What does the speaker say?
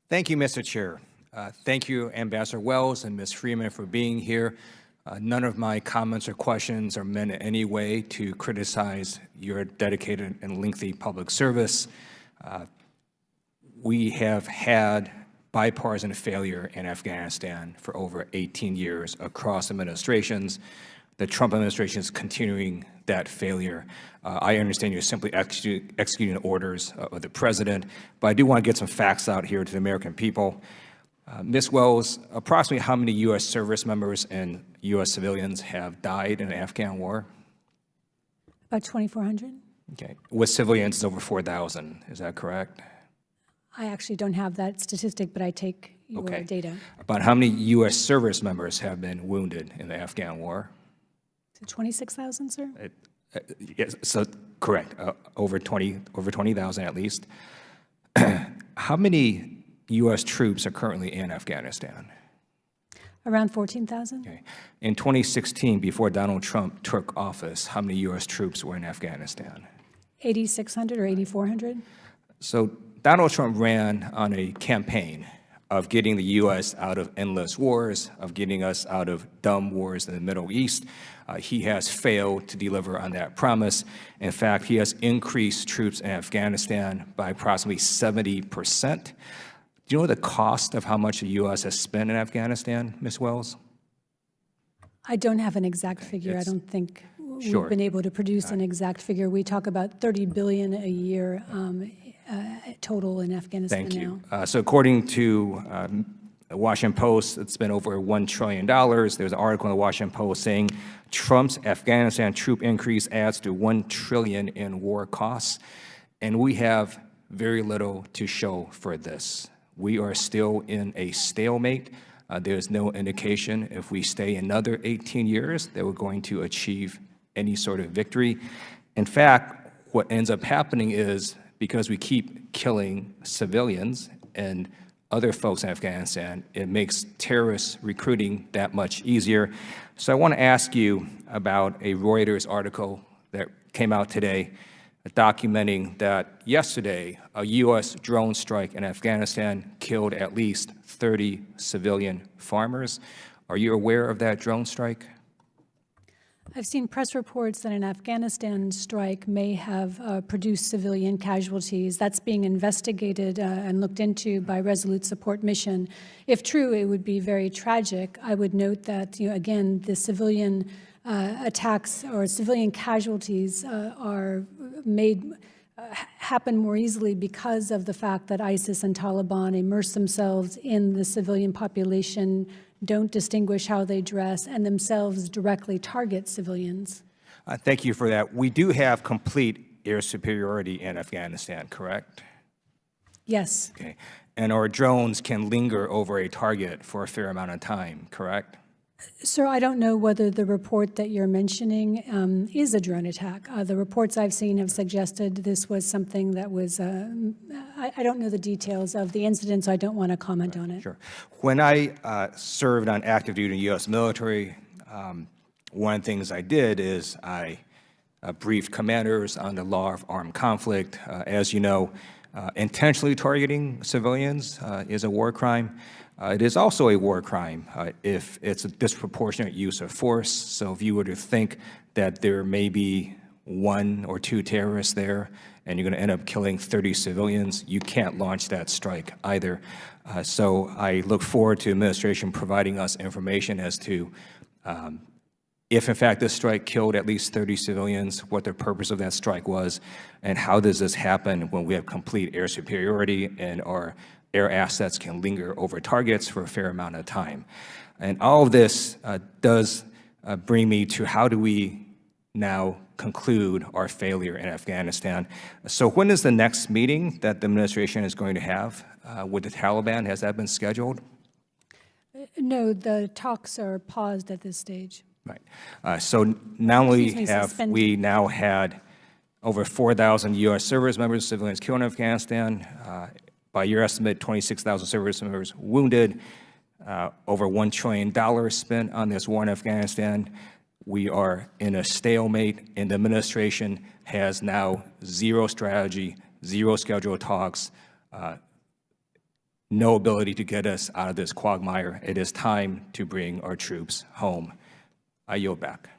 Thank you, Mr. Chair. Thank you, Ambassador Wells and Ms. Freeman, for being here. None of my comments or questions are meant in any way to criticize your dedicated and lengthy public service. We have had bipartisan failure in Afghanistan for over 18 years across administrations. The Trump administration is continuing that failure. I understand you're simply executing orders of the president, but I do want to get some facts out here to the American people. Ms. Wells, approximately how many U.S. service members and U.S. civilians have died in the Afghan war? About 2,400. Okay. With civilians, it's over 4,000. Is that correct? I actually don't have that statistic, but I take your data. About how many U.S. service members have been wounded in the Afghan war? 26,000, sir? Yes, so correct. Over 20,000 at least. How many U.S. troops are currently in Afghanistan? Around 14,000. Okay. In 2016, before Donald Trump took office, how many U.S. troops were in Afghanistan? 8,600 or 8,400. So Donald Trump ran on a campaign of getting the U.S. out of endless wars, of getting us out of dumb wars in the Middle East. He has failed to deliver on that promise. In fact, he has increased troops in Afghanistan by approximately 70%. Do you know the cost of how much the U.S. has spent in Afghanistan, Ms. Wells? I don't have an exact figure. I don't think we've been able to produce an exact figure. We talk about $30 billion a year total in Afghanistan now. Thank you. So according to the Washington Post, it's been over $1 trillion. There's an article in the Washington Post saying Trump's Afghanistan troop increase adds to $1 trillion in war costs, and we have very little to show for this. We are still in a stalemate. There's no indication if we stay another 18 years that we're going to achieve any sort of victory. In fact, what ends up happening is because we keep killing civilians and other folks in Afghanistan, it makes terrorist recruiting that much easier. So I want to ask you about a Reuters article that came out today documenting that yesterday a U.S. drone strike in Afghanistan killed at least 30 civilian farmers. Are you aware of that drone strike? I've seen press reports that an Afghanistan strike may have produced civilian casualties. That's being investigated and looked into by Resolute Support Mission. If true, it would be very tragic. I would note that, again, the civilian attacks or civilian casualties are made happen more easily because of the fact that ISIS and Taliban immerse themselves in the civilian population, don't distinguish how they dress, and themselves directly target civilians. Thank you for that. We do have complete air superiority in Afghanistan, correct? Yes. Okay. And our drones can linger over a target for a fair amount of time, correct? Sir, I don't know whether the report that you're mentioning is a drone attack. The reports I've seen have suggested this was something that was, I don't know the details of the incident, so I don't want to comment on it. Sure. When I served on active duty in the U.S. military, one of the things I did is I briefed commanders on the law of armed conflict. As you know, intentionally targeting civilians is a war crime. It is also a war crime if it's a disproportionate use of force. So if you were to think that there may be 1 or 2 terrorists there and you're going to end up killing 30 civilians, you can't launch that strike either. So I look forward to administration providing us information as to if in fact this strike killed at least 30 civilians, what the purpose of that strike was, and how does this happen when we have complete air superiority and our air assets can linger over targets for a fair amount of time. And all of this does bring me to how do we now conclude our failure in Afghanistan. So when is the next meeting that the administration is going to have with the Taliban? Has that been scheduled? No, the talks are paused at this stage. Right. So not only have we now had over 4,000 U.S. service members, civilians killed in Afghanistan, by your estimate, 26,000 service members wounded, over $1 trillion spent on this war in Afghanistan. We are in a stalemate, and the administration has now zero strategy, zero scheduled talks. no ability to get us out of this quagmire. It is time to bring our troops home. I yield back.